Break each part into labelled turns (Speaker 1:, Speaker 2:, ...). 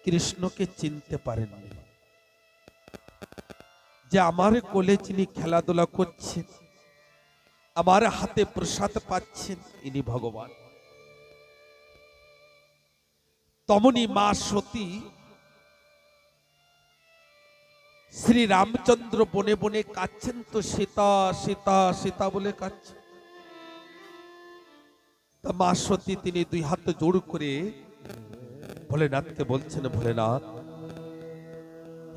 Speaker 1: কৃষ্ণকে চিনতে পারেননি, যে আমার কোলে যিনি খেলাধুলা করছেন, আমার হাতে প্রসাদ পাচ্ছেন, ইনি ভগবান। তমনি মা সতী শ্রী রামচন্দ্র বনে বনে কাঁদছেন, তো সীতা সীতা সীতা বলে কাঁদছেন। তা মা সতী তিনি দুই হাত জোড় করে ভোলেনাথকে বলছেন, ভোলেনাথ,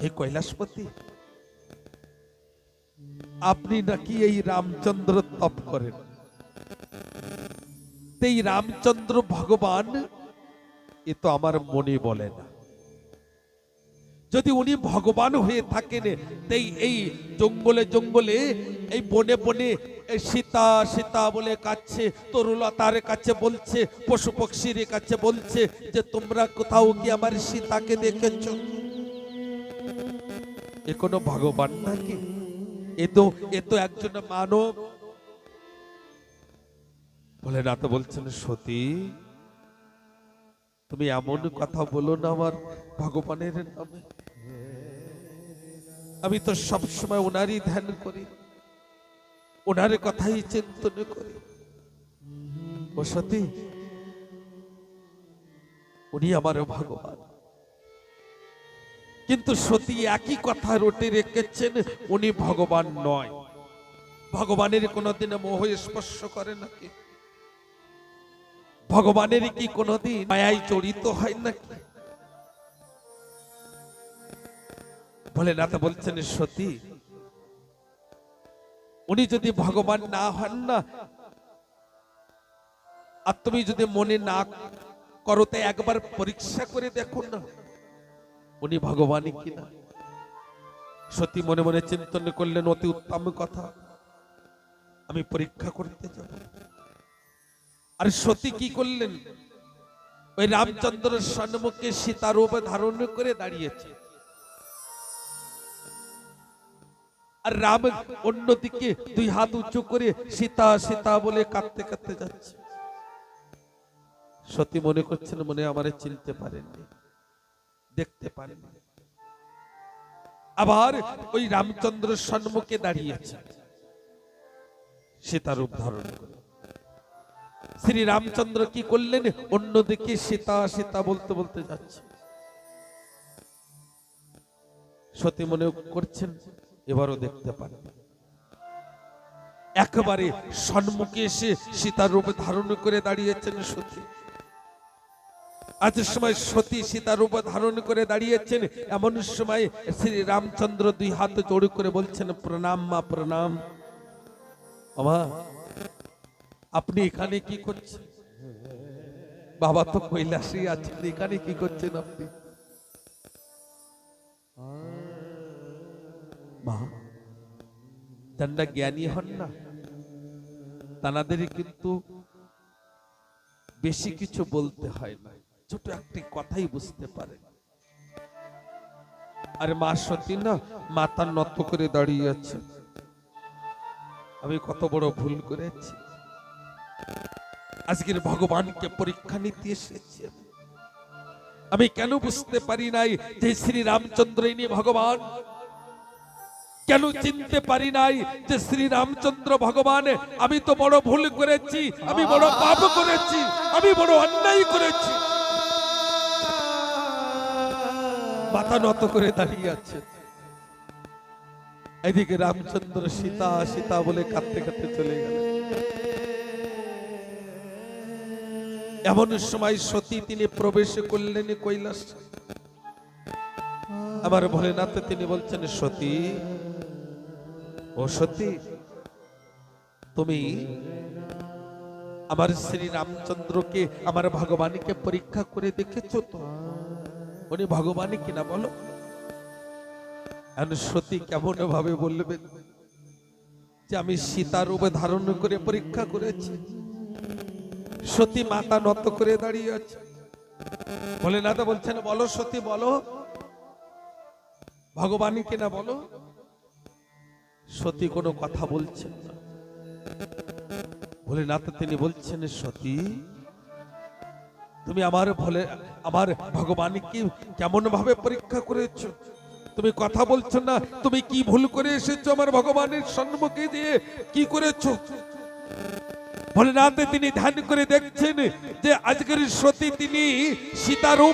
Speaker 1: হে কৈলাসপতি, আপনি নাকি এই রামচন্দ্র তপ করেন, এই রামচন্দ্র ভগবান, এ তো আমার মনে বলে না। যদি উনি ভগবান হয়ে থাকেন, এই জঙ্গলে জঙ্গলে, এই বনে বনে সীতা সীতা বলে কাছে, তরুলতার কাছে বলছে, পশু পক্ষীর কাছে বলছে যে তোমরা কোথাও কি আমার সীতাকে দেখেছ? এ কোনো ভগবান নাকি? এ তো একজন মানব। বলে না তো বলছেন, সতী তুমি এমন কথা বলো না আমার ভগবানের নামে। আমি তো সবসময় ওনারই ধ্যান করি, ওনার কথাই চিন্তন করি। ও সতী, উনি আমার ভগবান। কিন্তু সতী একই কথা রটে রেখেছেন, উনি ভগবান নয়। ভগবানের কোনোদিন মোহ স্পর্শ করে নাকি? ভগবানের কি কোনোদিন মায়ায় জড়িত হয় নাকি? বলে না তো বলছেন, সতী উনি যদি ভগবান না হন না, আর তুমি যদি মনে না করো, তো একবার পরীক্ষা করে দেখো না উনি ভগবানই কিনা। সতী মনে মনে চিন্তন করলেন, অতি উত্তম কথা, আমি পরীক্ষা করতে যাব। আর সতী কি করলেন? ওই রামচন্দ্রের সম্মুখে সীতারূপ ধারণ করে দাঁড়িয়েছে, আর রাম অন্যদিকে দুই হাত উঁচু করে সীতা সীতা বলে কাঁদতে কাঁদতে যাচ্ছে। সতী মনে করছেন, মনে আমারে চিনতে পারেননি, দেখতে পারেননি। আবার ওই রামচন্দ্রের সম্মুখে দাঁড়িয়েছে সীতারূপ ধারণ করে। শ্রী রামচন্দ্র কি করলেন? অন্যদিকে সীতা সীতা বলতে বলতে যাচ্ছে। সতী মনে করছেন এবারও দেখতে পারেন। একেবারে সম্মুখে এসে সীতার রূপ ধারণ করে দাঁড়িয়েছেন সতী। আজ সময় সতী সীতার রূপ ধারণ করে দাঁড়িয়েছেন, এমন সময় শ্রী রামচন্দ্র দুই হাত জোড় করে বলছেন, প্রণাম মা, প্রণাম। আমা, আপনি এখানে কি করছেন? বাবা তো কৈলাসে আছেন, এখানে কি করছেন আপনি? মা, যারা জ্ঞানী হন না, তাদের কিন্তু বেশি কিছু বলতে হয় না, ছোট একটি কথাই বুঝতে পারে। আর মা সতী না মাথা নত করে দাঁড়িয়ে আছে। আমি কত বড় ভুল করেছি, আজকের ভগবানকে পরীক্ষা নিতে এসেছি। আমি কেন বুঝতে পারি নাই যে শ্রী রামচন্দ্র ইনি ভগবান? কেন চিনতে পারি নাই যে শ্রী রামচন্দ্র ভগবান? আমি তো বড় ভুল করেছি, আমি বড় পাপ করেছি, আমি বড় অন্যায় করেছি। মাথা নত করে দাঁড়িয়ে আছে। এদিকে রামচন্দ্র সীতা সীতা বলে কাঁদতে কাঁদতে চলে গেল। এমন সময় সতী তিনি প্রবেশ করলেন কৈলাস। আমার ভোলেনাথ তিনি বলছেন, সতী, ও সতী, তুমি আমার শ্রী রামচন্দ্রকে, আমার ভগবানকে পরীক্ষা করে দেখেছো তো উনি ভগবানই কিনা বলো? সতী কেমন ভাবে বলবেন যে আমি সীতার রূপে ধারণ করে পরীক্ষা করেছি? সতী মাথা নত করে দাঁড়িয়ে আছে। ভোলেনাথ বলছেন, বলো সতী, বলো ভগবানই কিনা বলো। সতী কোনো কথা বলছেন না। ভোলেনাথ তিনি বলছেন, সতী, তুমি আমার ভগবানকে কেমন ভাবে পরীক্ষা করেছো? তুমি কথা বলছো না, তুমি কি ভুল করে এসেছো আমার ভগবানের সম্মুখে দিয়ে? কি করেছো? বলে রাতে তিনি ধ্যান করে দেখছেন যে আজকের সতী তিনি সীতারূপ